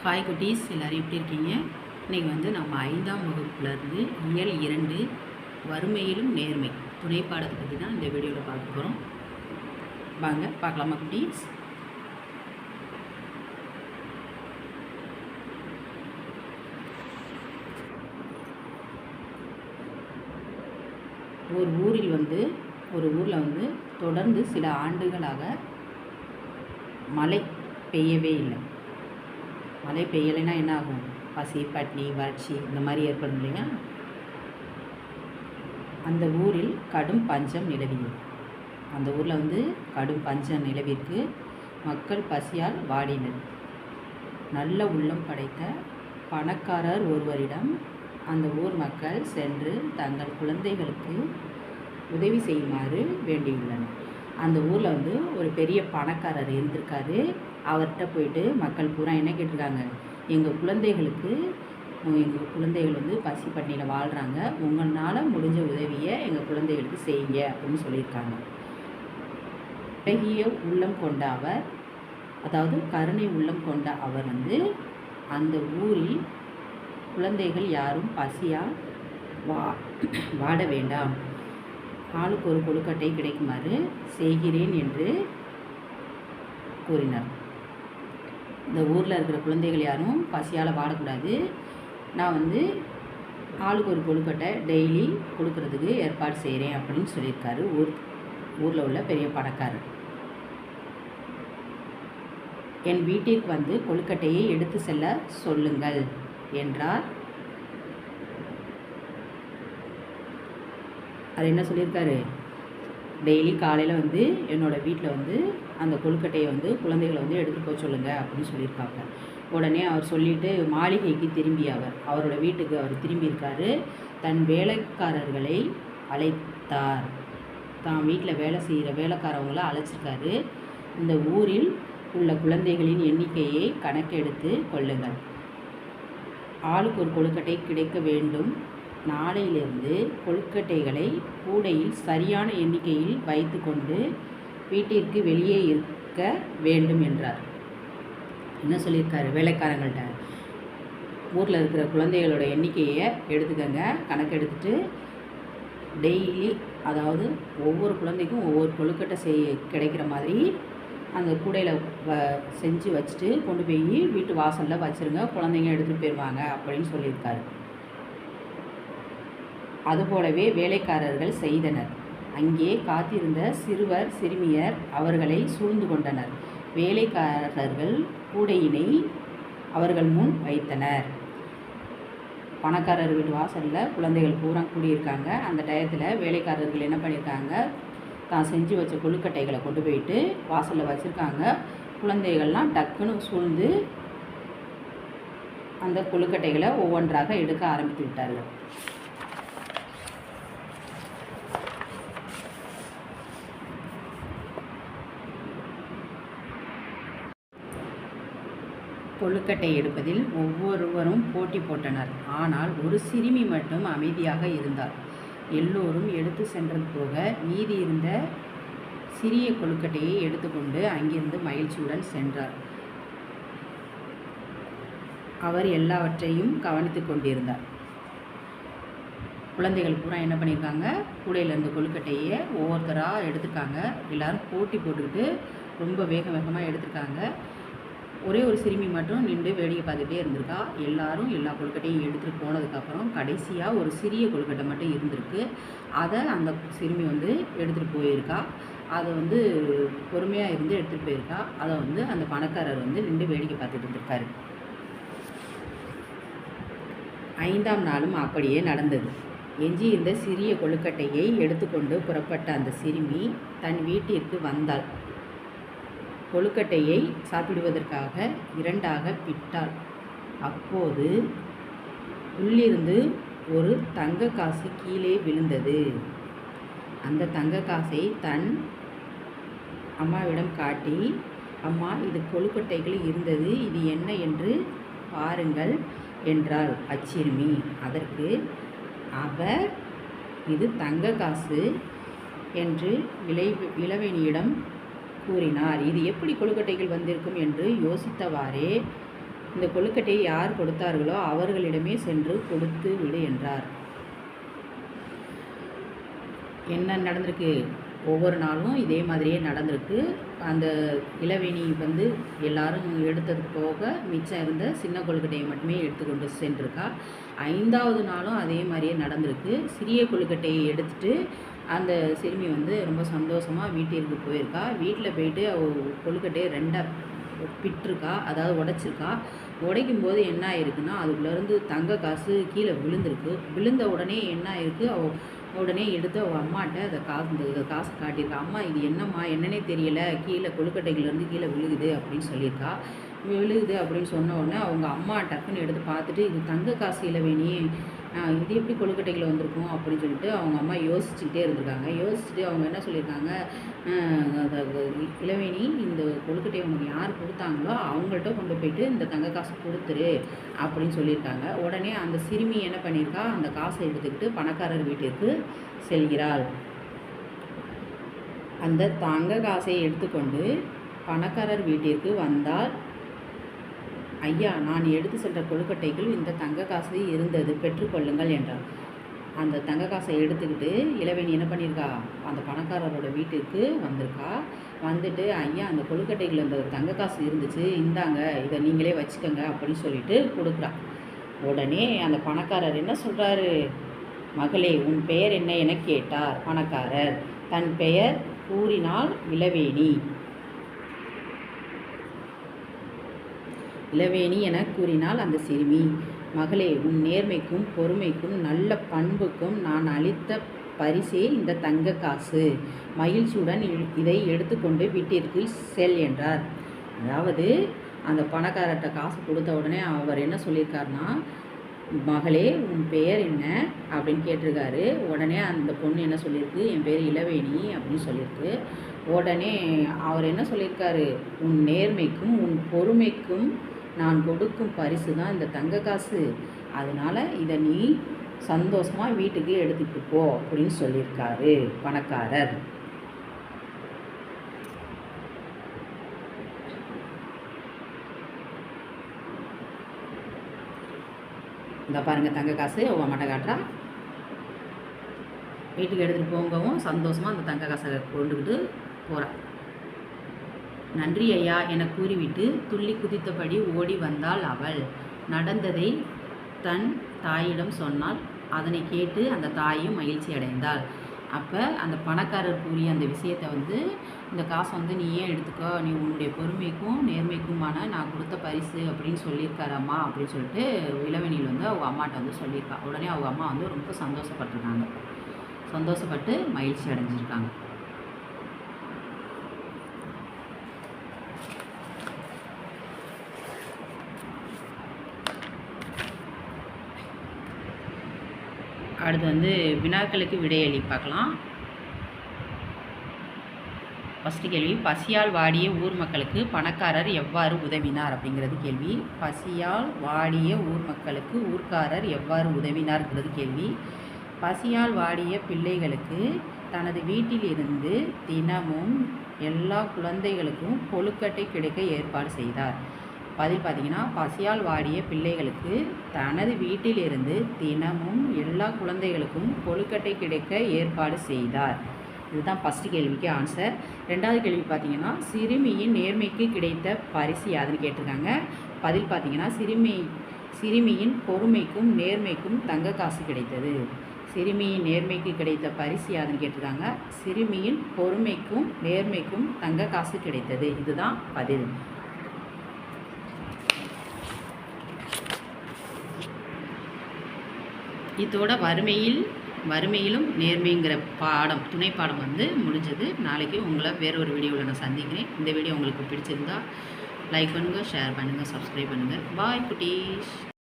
Hi குட்டீஸ், எல்லோரும் எப்படி இருக்கீங்க? இன்றைக்கி வந்து நம்ம 5ஆம் வகுப்புலேருந்து இயல் 2 வறுமையிலும் நேர்மை துணை பாடத்தை பற்றி தான் இந்த வீடியோவில் பார்க்க போகிறோம். வாங்க பார்க்கலாமா குட்டீஸ்? ஒரு ஊரில் வந்து தொடர்ந்து சில ஆண்டுகளாக மழை பெய்யவே இல்லை. மழை பெய்யலைன்னா என்ன ஆகும்? பசி, பட்டினி, வறட்சி இந்த மாதிரி ஏற்படும் இல்லையா? அந்த ஊரில் கடும் பஞ்சம் நிலவியது. அந்த ஊரில் வந்து கடும் பஞ்சம் நிலவிற்கு மக்கள் பசியால் வாடினர். நல்ல உள்ளம் படைத்த பணக்காரர் ஒருவரிடம் அந்த ஊர் மக்கள் சென்று தங்கள் குழந்தைகளுக்கு உதவி செய்யுமாறு வேண்டியுள்ளனர். அந்த ஊரில் வந்து ஒரு பெரிய பணக்காரர் இருந்திருக்காரு. அவர்கிட்ட போயிட்டு மக்கள் பூரா என்ன கேட்டிருக்காங்க? எங்கள் குழந்தைகள் வந்து பசி பட்டினியில் வாழ்கிறாங்க, உங்களால் முடிஞ்ச உதவியை எங்கள் குழந்தைகளுக்கு செய்யுங்க அப்படின்னு சொல்லியிருக்காங்க. அழகிய உள்ளம் கொண்ட அவர், அதாவது கருணை உள்ளம் கொண்ட அவர் வந்து அந்த ஊரில் குழந்தைகள் யாரும் பசியால் வாட வேண்டாம், ஆளுக்கு ஒரு கொழுக்கட்டை கிடைக்குமாறு செய்கிறேன் என்று கூறினார். இந்த ஊரில் இருக்கிற குழந்தைகள் யாரும் பசியால் வாடக்கூடாது, நான் வந்து ஆளுக்கு ஒரு கொழுக்கட்டை டெய்லி கொடுக்கறதுக்கு ஏற்பாடு செய்கிறேன் அப்படின்னு சொல்லியிருக்காரு ஊரில் உள்ள பெரிய பணக்காரர். என் வீட்டிற்கு வந்து கொழுக்கட்டையை எடுத்து செல்ல சொல்லுங்கள் என்றார். அது என்ன சொல்லியிருக்காரு? டெய்லி காலையில் வந்து என்னோடய வீட்டில் வந்து அந்த கொழுக்கட்டையை வந்து குழந்தைகளை வந்து எடுத்துகிட்டு போக சொல்லுங்கள் அப்படின்னு சொல்லியிருக்காங்க. உடனே அவர் சொல்லிவிட்டு மாளிகைக்கு திரும்பி அவரோட வீட்டுக்கு அவர் திரும்பியிருக்காரு. தன் வேலைக்காரர்களை அழைத்தார். தான் வீட்டில் வேலை செய்கிற வேலைக்காரவங்களை அழைச்சிருக்காரு. இந்த ஊரில் உள்ள குழந்தைகளின் எண்ணிக்கையை கணக்கெடுத்து கொள்ளுங்கள். ஆளுக்கு ஒரு கொழுக்கட்டை கிடைக்க வேண்டும். நாளையிலிருந்து கொழுக்கட்டைகளை கூடையில் சரியான எண்ணிக்கையில் வைத்து கொண்டு வீட்டிற்கு வெளியே இருக்க வேண்டும் என்றார். என்ன சொல்லியிருக்காரு? வேலைக்காரங்கள்ட்ட ஊரில் இருக்கிற குழந்தைகளோட எண்ணிக்கையை எடுத்துக்கங்க, கணக்கு எடுத்துட்டு டெய்லி, அதாவது ஒவ்வொரு குழந்தைக்கும் ஒவ்வொரு கொழுக்கட்டை கிடைக்கிற மாதிரி அந்த கூடையில் செஞ்சு வச்சுட்டு கொண்டு போய் வீட்டு வாசலில் வச்சுருங்க, குழந்தைங்க எடுத்துகிட்டு போயிடுவாங்க அப்படின்னு சொல்லியிருக்காரு. அதுபோலவே வேலைக்காரர்கள் செய்தனர். அங்கே காத்திருந்த சிறுவர் சிறுமியர் அவர்களை சூழ்ந்து கொண்டனர். வேலைக்காரர்கள் கூடையினை அவர்கள் முன் வைத்தனர். பணக்காரர் வீட்டு வாசலில் குழந்தைகள் பூரா கூடியிருக்காங்க. அந்த டயத்தில் வேலைக்காரர்கள் என்ன பண்ணியிருக்காங்க? தான் செஞ்சு வச்ச கொழுக்கட்டைகளை கொண்டு போயிட்டு வாசலில் வச்சுருக்காங்க. குழந்தைகள்லாம் டக்குன்னு சூழ்ந்து அந்த கொழுக்கட்டைகளை ஒவ்வொன்றாக எடுக்க ஆரம்பித்து விட்டார்கள். கொழுக்கட்டை எடுப்பதில் ஒவ்வொருவரும் போட்டி போட்டனர். ஆனால் ஒரு சிறுமி மட்டும் அமைதியாக இருந்தார். எல்லோரும் எடுத்து சென்றது போக மீதி இருந்த சிறிய கொழுக்கட்டையை எடுத்துக்கொண்டு அங்கிருந்து மகிழ்ச்சியுடன் சென்றார். அவர் எல்லாவற்றையும் கவனித்து கொண்டிருந்தார். குழந்தைகள் பூரா என்ன பண்ணியிருக்காங்க? கூடையில் இருந்த கொழுக்கட்டையை ஒவ்வொருத்தராக எடுத்துருக்காங்க. எல்லோரும் போட்டி போட்டுக்கிட்டு ரொம்ப வேகமாக எடுத்துருக்காங்க. ஒரே ஒரு சிறுமி மட்டும் நின்று வேடிக்கை பார்த்துட்டே இருந்திருக்கா. எல்லாரும் எல்லா கொழுக்கட்டையும் எடுத்துகிட்டு போனதுக்கப்புறம் கடைசியாக ஒரு சிறிய கொழுக்கட்டை மட்டும் இருந்திருக்கு. அதை அந்த சிறுமி வந்து எடுத்துகிட்டு போயிருக்கா. அதை வந்து பொறுமையாக இருந்து எடுத்துகிட்டு போயிருக்கா. அதை வந்து அந்த பணக்காரர் வந்து நின்று வேடிக்கை பார்த்துட்டு இருந்திருக்காரு. 5ஆம் நாளும் அப்படியே நடந்தது. எஞ்சி இருந்த சிறிய கொழுக்கட்டையை எடுத்துக்கொண்டு புறப்பட்ட அந்த சிறுமி தன் வீட்டிற்கு வந்தாள். கொழுக்கட்டையை சாப்பிடுவதற்காக 2ஆக பிட்டாள். அப்போது உள்ளிருந்து ஒரு தங்க காசு கீழே விழுந்தது. அந்த தங்க காசை தன் அம்மாவிடம் காட்டி, அம்மா, இது கொழுக்கட்டைகள் இருந்தது, இது என்ன என்று பாருங்கள் என்றாள் அச்சிறுமி. அதற்கு அவர், இது தங்க காசு என்று இளவனியிடம் கூறினார். இது எப்படி கொழுக்கட்டைகள் வந்திருக்கும் என்று யோசித்தவாறே இந்த கொழுக்கட்டையை யார் கொடுத்தார்களோ அவர்களிடமே சென்று கொடுத்து விடு என்றார். என்ன நடந்திருக்கு? ஒவ்வொரு நாளும் இதே மாதிரியே நடந்திருக்கு. அந்த இளவேணி வந்து எல்லாரும் எடுத்தது போக மிச்சம் இருந்த சின்ன கொழுக்கட்டையை மட்டுமே எடுத்துக்கொண்டு சென்றிருக்கா. 5வது நாளும் அதே மாதிரியே நடந்திருக்கு. சிறிய கொழுக்கட்டையை எடுத்துகிட்டு அந்த சிறுமி வந்து ரொம்ப சந்தோஷமாக வீட்டிற்கு போயிருக்கா. வீட்டில் போயிட்டு கொழுக்கட்டையை 2ஆக பிட்டிருக்கா, அதாவது உடைச்சிருக்கா. உடைக்கும்போது என்ன ஆயிருக்குன்னா, அதுக்குள்ளேருந்து தங்க காசு கீழே விழுந்திருக்கு. விழுந்த உடனே என்ன ஆயிருக்கு, உடனே எடுத்து அவள் அம்மாட்ட இந்த காசு காட்டியிருக்கா. அம்மா இது என்னம்மா, என்னன்னே தெரியலை, கீழே கொழுக்கட்டைகள்லேருந்து கீழே விழுகுது அப்படின்னு சொல்லியிருக்கா. விழுகுது அப்படின்னு சொன்ன உடனே அவங்க அம்மா டக்குன்னு எடுத்து பார்த்துட்டு, இது தங்க காசு இளவேணி, இது எப்படி கொழுக்கட்டைகள் வந்திருக்கும் அப்படின்னு சொல்லிட்டு அவங்க அம்மா யோசிச்சுக்கிட்டே இருந்திருக்காங்க. யோசிச்சுட்டு அவங்க என்ன சொல்லியிருக்காங்க, இளவேணி இந்த கொழுக்கட்டையை உனக்கு யார் கொடுத்தாங்களோ அவங்கள்ட்ட கொண்டு போயிட்டு இந்த தங்க காசு கொடுத்துரு அப்படின்னு சொல்லியிருக்காங்க. உடனே அந்த சிறுமி என்ன பண்ணியிருக்கா, அந்த காசை எடுத்துக்கிட்டு பணக்காரர் வீட்டிற்கு செல்கிறாள். அந்த தங்க காசை எடுத்துக்கொண்டு பணக்காரர் வீட்டிற்கு வந்தால், ஐயா, நான் எடுத்து சென்ற கொழுக்கட்டைகள் இந்த தங்க காசு இருந்தது, பெற்றுக்கொள்ளுங்கள் என்றார். அந்த தங்க காசை எடுத்துக்கிட்டு இளவேணி என்ன பண்ணியிருக்கா, அந்த பணக்காரரோட வீட்டுக்கு வந்திருக்கா. வந்துட்டு, ஐயா, அந்த கொழுக்கட்டைகள் அந்த தங்க காசு இருந்துச்சு, இந்தாங்க, இதை நீங்களே வச்சுக்கோங்க அப்படின்னு சொல்லிட்டு கொடுக்குறா. உடனே அந்த பணக்காரர் என்ன சொல்கிறாரு, மகளே, உன் பெயர் என்ன என கேட்டார் பணக்காரர். தன் பெயர் கூறினாள் இளவேணி. இளவேணி என கூறினாள் அந்த சிறுமி. மகளே, உன் நேர்மைக்கும் பொறுமைக்கும் நல்ல பண்புக்கும் நான் அளித்த பரிசே இந்த தங்க காசு. மகிழ்ச்சியுடன் இதை எடுத்துக்கொண்டு வீட்டிற்கு செல் என்றார். அதாவது அந்த பணக்காரர்கிட்ட காசு கொடுத்த உடனே அவர் என்ன சொல்லியிருக்காருன்னா, மகளே, உன் பெயர் என்ன அப்படின்னு கேட்டிருக்காரு. உடனே அந்த பொண்ணு என்ன சொல்லியிருக்கு, என் பேர் இளவேணி அப்படின்னு சொல்லியிருக்கு. உடனே அவர் என்ன சொல்லியிருக்காரு, உன் நேர்மைக்கும் உன் பொறுமைக்கும் நான் கொடுக்கும் பரிசு தான் இந்த தங்க காசு, அதனால் இதை நீ சந்தோஷமாக வீட்டுக்கு எடுத்துகிட்டு போ அப்படின்னு சொல்லியிருக்காரு பணக்காரர். இந்த பாருங்கள், தங்க காசு அவன் அம்மாட்ட காட்டுறா. வீட்டுக்கு எடுத்துகிட்டு போங்கவும் சந்தோஷமாக அந்த தங்க காசை கொண்டுக்கிட்டு போகிறான். நன்றி ஐயா என கூறிவிட்டு துள்ளி குதித்தபடி ஓடி வந்தாள் அவள். நடந்ததை தன் தாயிடம் சொன்னாள். அதனை கேட்டு அந்த தாயும் மகிழ்ச்சி அடைந்தாள். அப்போ அந்த பணக்காரர் கூறிய அந்த விஷயத்தை வந்து, இந்த காசை வந்து நீ ஏன் எடுத்துக்கோ, நீ உன்னுடைய பொறுமைக்கும் நேர்மைக்குமான நான் கொடுத்த பரிசு அப்படின்னு சொல்லியிருக்காரம்மா அப்படின்னு சொல்லிட்டு இளவேணியில் வந்து அவங்க அம்மாட்ட வந்து சொல்லியிருக்கா. உடனே அவங்க அம்மா வந்து ரொம்ப சந்தோஷப்பட்டிருக்காங்க. சந்தோஷப்பட்டு மகிழ்ச்சி அடைஞ்சிருக்காங்க. அடுத்து வந்து வினாக்களுக்கு விடையளி பார்க்கலாம். ஃபஸ்ட்டு கேள்வி, பசியால் வாடிய ஊர் மக்களுக்கு பணக்காரர் எவ்வாறு உதவினார் அப்படிங்கிறது கேள்வி. பசியால் வாடிய ஊர் மக்களுக்கு ஊர்க்காரர் எவ்வாறு உதவினார்ங்கிறது கேள்வி. பசியால் வாடிய பிள்ளைகளுக்கு தனது வீட்டிலிருந்து தினமும் எல்லா குழந்தைகளுக்கும் கொழுக்கட்டை கிடைக்க ஏற்பாடு செய்தார். பதில் பார்த்தீங்கன்னா, பசியால் வாடிய பிள்ளைகளுக்கு தனது வீட்டிலிருந்து தினமும் எல்லா குழந்தைகளுக்கும் கொழுக்கட்டை கிடைக்க ஏற்பாடு செய்தார். இதுதான் ஃபஸ்ட்டு கேள்விக்கு ஆன்சர். 2வது கேள்வி பார்த்தீங்கன்னா, சிறுமியின் நேர்மைக்கு கிடைத்த பரிசு யாதுன்னு கேட்டிருக்காங்க. பதில் பார்த்தீங்கன்னா, சிறுமியின் பொறுமைக்கும் நேர்மைக்கும் தங்க காசு கிடைத்தது. சிறுமியின் நேர்மைக்கு கிடைத்த பரிசு யாதுன்னு கேட்டிருக்காங்க. சிறுமியின் பொறுமைக்கும் நேர்மைக்கும் தங்க காசு கிடைத்தது. இதுதான் பதில். இதோட வறுமையிலும் நேர்மைங்கிற பாடம், துணை பாடம் வந்து முடிஞ்சது. நாளைக்கு உங்களை வேறொரு வீடியோவில் நான் சந்திக்கிறேன். இந்த வீடியோ உங்களுக்கு பிடிச்சிருந்தா லைக் பண்ணுங்கள், ஷேர் பண்ணுங்கள், சப்ஸ்கிரைப் பண்ணுங்கள். பாய் குட்டீஸ்.